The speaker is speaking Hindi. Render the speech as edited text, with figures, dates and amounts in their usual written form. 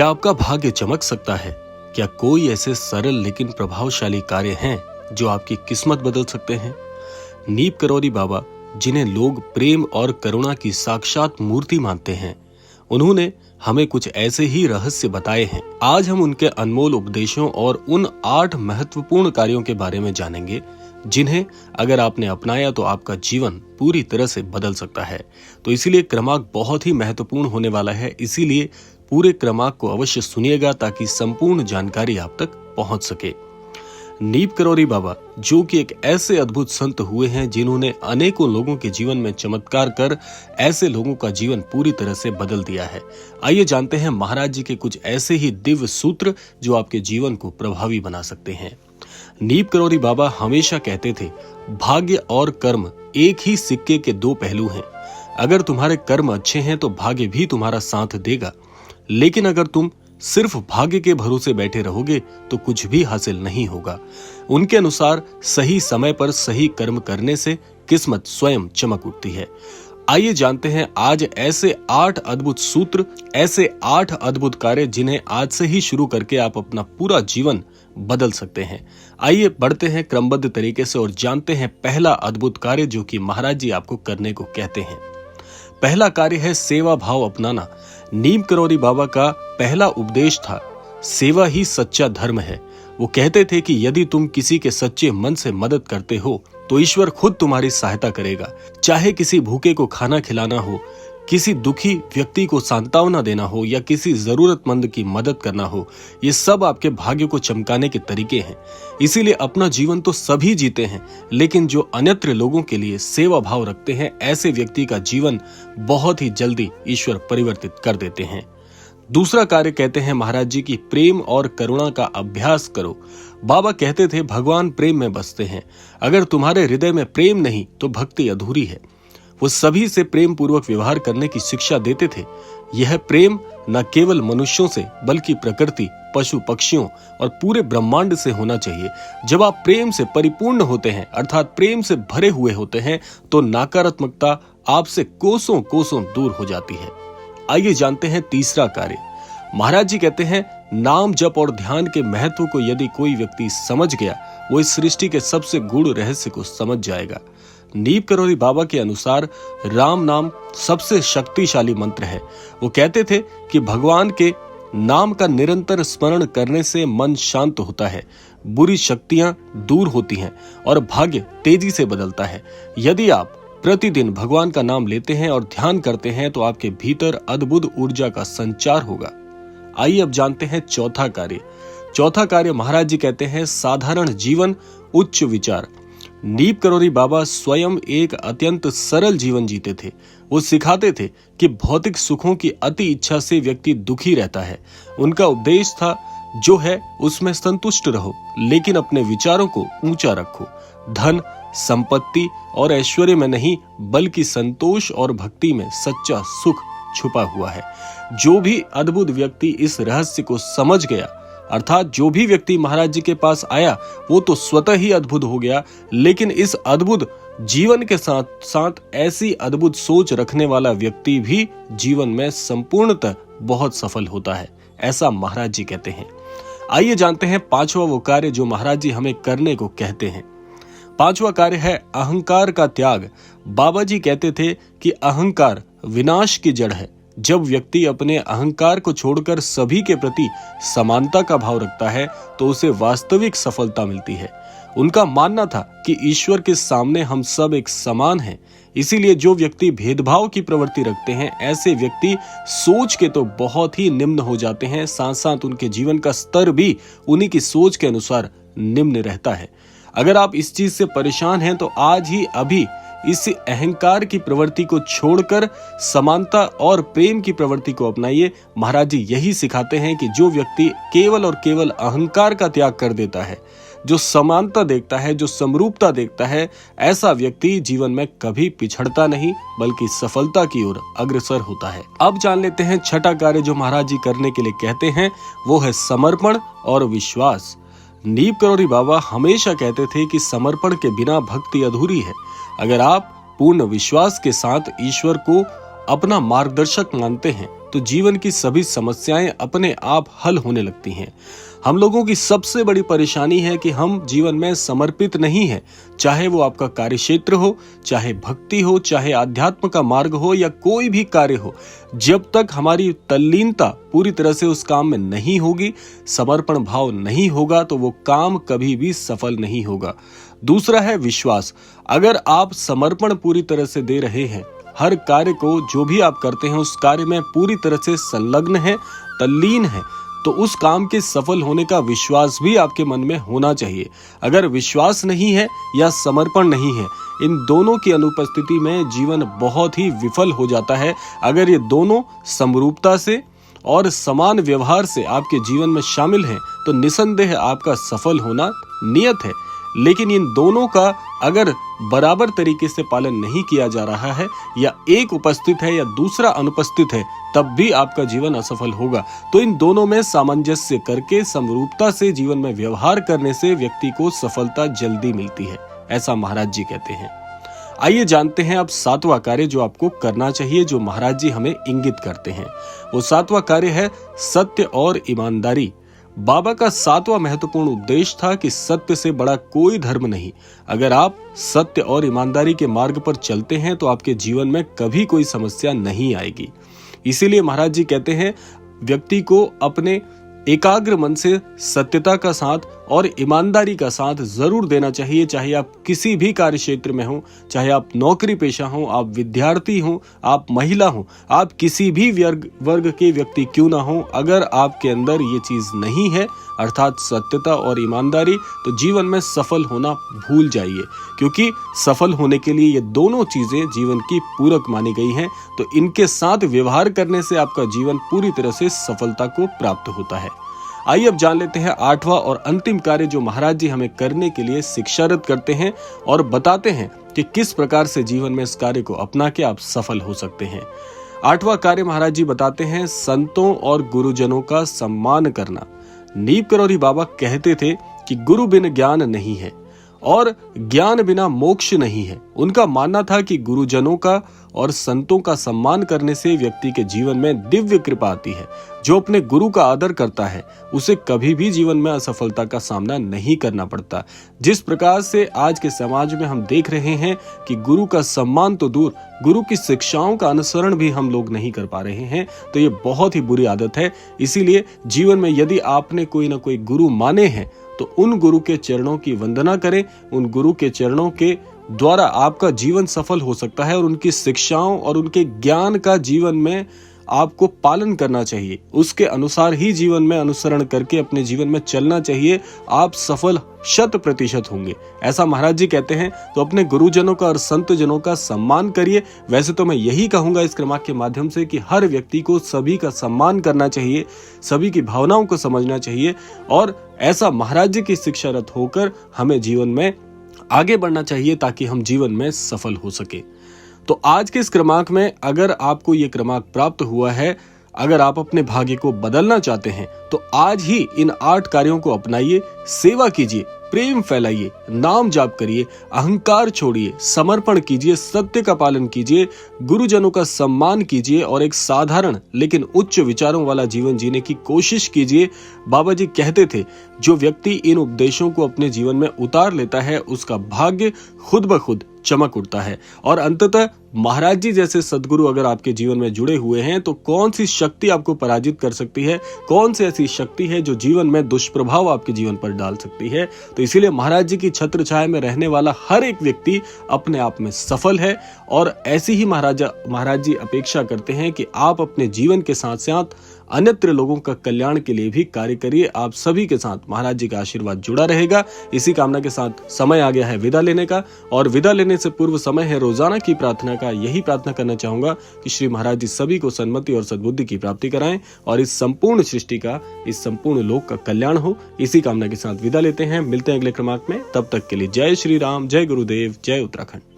क्या आपका भाग्य चमक सकता है? क्या कोई ऐसे सरल लेकिन प्रभावशाली कार्य हैं जो आपकी किस्मत बदल सकते हैं? नीप करौरी बाबा, जिन्हें लोग प्रेम और करुणा की साक्षात मूर्ति मानते हैं, उन्होंने हमें कुछ ऐसे ही रहस्य बताए हैं। आज हम उनके अनमोल उपदेशों और उन 8 महत्वपूर्ण कार्यों के बारे में जानेंगे जिन्हें अगर आपने अपनाया तो आपका जीवन पूरी तरह से बदल सकता है। तो इसीलिए क्रमांक बहुत ही महत्वपूर्ण होने वाला है, इसीलिए पूरे क्रमांक को अवश्य सुनिएगा ताकि संपूर्ण जानकारी आप तक पहुंच सके। नीप करौरी बाबा, जो कि एक ऐसे अद्भुत संत हुए हैं जिन्होंने अनेकों लोगों के जीवन में चमत्कार कर ऐसे लोगों का जीवन पूरी तरह से बदल दिया है। आइए जानते हैं महाराज जी के कुछ ऐसे ही दिव्य सूत्र जो आपके जीवन को प्रभावी बना सकते हैं। नीप करौरी बाबा हमेशा कहते थे, भाग्य और कर्म एक ही सिक्के के 2 पहलू हैं। अगर तुम्हारे कर्म अच्छे हैं तो भाग्य भी तुम्हारा साथ देगा, लेकिन अगर तुम सिर्फ भाग्य के भरोसे बैठे रहोगे तो कुछ भी हासिल नहीं होगा। उनके अनुसार सही समय पर सही कर्म करने से किस्मत स्वयं चमक उठती है। आइए जानते हैं आज ऐसे 8 अद्भुत सूत्र, ऐसे 8 अद्भुत कार्य जिन्हें आज से ही शुरू करके आप अपना पूरा जीवन बदल सकते हैं। आइए बढ़ते हैं क्रमबद्ध तरीके से और जानते हैं पहला अद्भुत कार्य जो कि महाराज जी आपको करने को कहते हैं। पहला कार्य है सेवा भाव अपनाना। नीम करौरी बाबा का पहला उपदेश था, सेवा ही सच्चा धर्म है। वो कहते थे कि यदि तुम किसी के सच्चे मन से मदद करते हो तो ईश्वर खुद तुम्हारी सहायता करेगा। चाहे किसी भूखे को खाना खिलाना हो, किसी दुखी व्यक्ति को सांत्वना देना हो या किसी जरूरतमंद की मदद करना हो, ये सब आपके भाग्य को चमकाने के तरीके हैं। इसीलिए अपना जीवन तो सभी जीते हैं, लेकिन जो अन्यत्र लोगों के लिए सेवा भाव रखते हैं, ऐसे व्यक्ति का जीवन बहुत ही जल्दी ईश्वर परिवर्तित कर देते हैं। दूसरा कार्य कहते हैं महाराज जी की प्रेम और करुणा का अभ्यास करो। बाबा कहते थे, भगवान प्रेम में बसते हैं। अगर तुम्हारे हृदय में प्रेम नहीं तो भक्ति अधूरी है। वो सभी से प्रेम पूर्वक व्यवहार करने की शिक्षा देते थे। यह प्रेम न केवल मनुष्यों से बल्कि प्रकृति, पशु पक्षियों और पूरे ब्रह्मांड से होना चाहिए। जब आप प्रेम से परिपूर्ण होते हैं, अर्थात प्रेम से भरे हुए होते हैं, तो नकारात्मकता आपसे कोसों कोसों दूर हो जाती है। आइए जानते हैं तीसरा कार्य। महाराज जी कहते हैं, नाम जप और ध्यान के महत्व को यदि कोई व्यक्ति समझ गया, वो इस सृष्टि के सबसे गूढ़ रहस्य को समझ जाएगा। नीप करौरी बाबा के अनुसार राम नाम सबसे शक्तिशाली मंत्र है। वो कहते थे कि भगवान के नाम का निरंतर स्मरण करने से मन शांत होता है, बुरी शक्तियां दूर होती हैं और भाग्य तेजी से बदलता है। यदि आप प्रतिदिन भगवान का नाम लेते हैं और ध्यान करते हैं तो आपके भीतर अद्भुत ऊर्जा का संचार होगा। आइए अब जानते हैं चौथा कार्य। चौथा कार्य महाराज जी कहते हैं, साधारण जीवन उच्च विचार। नीप करौरी बाबा स्वयं एक अत्यंत सरल जीवन जीते थे। वो सिखाते थे कि भौतिक सुखों की अति इच्छा से व्यक्ति दुखी रहता है। उनका उपदेश था, जो है उसमें संतुष्ट रहो, लेकिन अपने विचारों को ऊंचा रखो। धन, संपत्ति और ऐश्वर्य में नहीं बल्कि संतोष और भक्ति में सच्चा सुख छुपा हुआ है। जो भी अद्भुत व्यक्ति इस रहस्य को समझ गया, अर्थात जो भी व्यक्ति महाराज जी के पास आया, वो तो स्वतः ही अद्भुत हो गया, लेकिन इस अद्भुत जीवन के साथ साथ ऐसी अद्भुत सोच रखने वाला व्यक्ति भी जीवन में संपूर्णतः बहुत सफल होता है, ऐसा महाराज जी कहते हैं। आइए जानते हैं पांचवा वो कार्य जो महाराज जी हमें करने को कहते हैं। पांचवा कार्य है अहंकार का त्याग। बाबा जी कहते थे कि अहंकार विनाश की जड़ है। जब व्यक्ति अपने अहंकार को छोड़कर सभी के प्रति समानता का भाव रखता है तो उसे वास्तविक सफलता मिलती है। उनका मानना था कि ईश्वर के सामने हम सब एक समान हैं। इसीलिए जो व्यक्ति भेदभाव की प्रवृत्ति रखते हैं, ऐसे व्यक्ति सोच के तो बहुत ही निम्न हो जाते हैं, साथ साथ उनके जीवन का स्तर भी उन्हीं की सोच के अनुसार निम्न रहता है। अगर आप इस चीज से परेशान हैं तो आज ही अभी इस अहंकार की प्रवृत्ति को छोड़कर समानता और प्रेम की प्रवृत्ति को अपनाइए। महाराज जी यही सिखाते हैं कि जो व्यक्ति केवल और केवल अहंकार का त्याग कर देता है, जो समानता देखता है, जो समरूपता देखता है, ऐसा व्यक्ति जीवन में कभी पिछड़ता नहीं बल्कि सफलता की ओर अग्रसर होता है। अब जान लेते हैं छठा कार्य जो महाराज जी करने के लिए कहते हैं, वो है समर्पण और विश्वास। नीप करौरी बाबा हमेशा कहते थे कि समर्पण के बिना भक्ति अधूरी है। अगर आप पूर्ण विश्वास के साथ ईश्वर को अपना मार्गदर्शक मानते हैं तो जीवन की सभी समस्याएं अपने आप हल होने लगती हैं। हम लोगों की सबसे बड़ी परेशानी है कि हम जीवन में समर्पित नहीं है, चाहे वो आपका कार्य क्षेत्र हो, चाहे भक्ति हो, चाहे आध्यात्म का मार्ग हो या कोई भी कार्य हो। जब तक हमारी तल्लीनता पूरी तरह से उस काम में नहीं होगी, समर्पण भाव नहीं होगा, तो वो काम कभी भी सफल नहीं होगा। दूसरा है विश्वास। अगर आप समर्पण पूरी तरह से दे रहे हैं, हर कार्य को जो भी आप करते हैं उस कार्य में पूरी तरह से संलग्न है, तल्लीन है, तो उस काम के सफल होने का विश्वास भी आपके मन में होना चाहिए। अगर विश्वास नहीं है या समर्पण नहीं है, इन दोनों की अनुपस्थिति में जीवन बहुत ही विफल हो जाता है। अगर ये दोनों समरूपता से और समान व्यवहार से आपके जीवन में शामिल हैं, तो निसंदेह आपका सफल होना नियत है। लेकिन इन दोनों का अगर बराबर तरीके से पालन नहीं किया जा रहा है, या एक उपस्थित है या दूसरा अनुपस्थित है, तब भी आपका जीवन असफल होगा। तो इन दोनों में सामंजस्य करके समरूपता से जीवन में व्यवहार करने से व्यक्ति को सफलता जल्दी मिलती है, ऐसा महाराज जी कहते हैं। आइए जानते हैं अब 7वां कार्य जो आपको करना चाहिए, जो महाराज जी हमें इंगित करते हैं। वो 7वां कार्य है सत्य और ईमानदारी। बाबा का 7वां महत्वपूर्ण उद्देश्य था कि सत्य से बड़ा कोई धर्म नहीं। अगर आप सत्य और ईमानदारी के मार्ग पर चलते हैं तो आपके जीवन में कभी कोई समस्या नहीं आएगी। इसीलिए महाराज जी कहते हैं, व्यक्ति को अपने एकाग्र मन से सत्यता का साथ और ईमानदारी का साथ जरूर देना चाहिए। चाहे आप किसी भी कार्य क्षेत्र में हो, चाहे आप नौकरी पेशा हो, आप विद्यार्थी हो, आप महिला हो, आप किसी भी वर्ग के व्यक्ति क्यों ना हो, अगर आपके अंदर ये चीज नहीं है, अर्थात सत्यता और ईमानदारी, तो जीवन में सफल होना भूल जाइए। क्योंकि सफल होने के लिए ये दोनों चीजें जीवन की पूरक मानी गई हैं। तो इनके साथ व्यवहार करने से आपका जीवन पूरी तरह से सफलता को प्राप्त होता है। आइए अब जान लेते हैं 8वां और अंतिम कार्य जो महाराज जी हमें करने के लिए शिक्षारत करते हैं और बताते हैं कि किस प्रकार से जीवन में इस कार्य को अपना के आप सफल हो सकते हैं। 8वां कार्य महाराज जी बताते हैं संतों और गुरुजनों का सम्मान करना। नीम करौरी बाबा कहते थे कि गुरु बिन ज्ञान नहीं है और ज्ञान बिना मोक्ष नहीं है। उनका मानना था कि गुरुजनों का और संतों का सम्मान करने से व्यक्ति के जीवन में दिव्य कृपा आती है। जो अपने गुरु का आदर करता है उसे कभी भी जीवन में असफलता का सामना नहीं करना पड़ता। जिस प्रकार से आज के समाज में हम देख रहे हैं कि गुरु का सम्मान तो दूर, गुरु की शिक्षाओं का अनुसरण भी हम लोग नहीं कर पा रहे हैं, तो ये बहुत ही बुरी आदत है। इसीलिए जीवन में यदि आपने कोई ना कोई गुरु माने हैं तो उन गुरु के चरणों की वंदना करें। उन गुरु के चरणों के द्वारा आपका जीवन सफल हो सकता है और उनकी शिक्षाओं और उनके ज्ञान का जीवन में आपको पालन करना चाहिए। उसके अनुसार ही जीवन में अनुसरण करके अपने जीवन में चलना चाहिए। आप सफल 100% होंगे, ऐसा महाराज जी कहते हैं। तो अपने गुरुजनों का और संत जनों का सम्मान करिए। वैसे तो मैं यही कहूंगा इस क्रमांक के माध्यम से कि हर व्यक्ति को सभी का सम्मान करना चाहिए, सभी की भावनाओं को समझना चाहिए और ऐसा महाराज जी की शिक्षारत होकर हमें जीवन में आगे बढ़ना चाहिए ताकि हम जीवन में सफल हो सके। तो आज के इस क्रमांक में अगर आपको ये क्रमांक प्राप्त हुआ है, अगर आप अपने भाग्य को बदलना चाहते हैं तो आज ही इन 8 कार्यों को अपनाइए। सेवा कीजिए, प्रेम फैलाइए, नाम जाप करिए, अहंकार छोड़िए, समर्पण कीजिए, सत्य का पालन कीजिए, गुरुजनों का सम्मान कीजिए और एक साधारण लेकिन उच्च विचारों वाला जीवन जीने की कोशिश कीजिए। बाबा जी कहते थे, जो व्यक्ति इन उपदेशों को अपने जीवन में उतार लेता है उसका भाग्य खुद ब खुद चमक उठता है। और अंततः महाराज जी जैसे सदगुरु अगर आपके जीवन में जुड़े हुए हैं तो कौन सी शक्ति आपको पराजित कर सकती है, कौन सी ऐसी शक्ति है जो जीवन में दुष्प्रभाव आपके जीवन पर डाल सकती है। तो इसीलिए महाराज जी की छत्र छाया में रहने वाला हर एक व्यक्ति अपने आप में सफल है और ऐसी ही महाराज जी अपेक्षा करते हैं कि आप अपने जीवन के साथ साथ अन्यत्र लोगों का कल्याण के लिए भी कार्य करिए। आप सभी के साथ महाराज जी का आशीर्वाद जुड़ा रहेगा। इसी कामना के साथ समय आ गया है विदा लेने का, और विदा लेने से पूर्व समय है रोजाना की प्रार्थना का। यही प्रार्थना करना चाहूंगा कि श्री महाराज जी सभी को सन्मति और सद्बुद्धि की प्राप्ति कराएं और इस संपूर्ण सृष्टि का, इस संपूर्ण लोक का कल्याण हो। इसी कामना के साथ विदा लेते हैं। मिलते हैं अगले क्रमांक में, तब तक के लिए जय श्री राम, जय गुरुदेव, जय उत्तराखंड।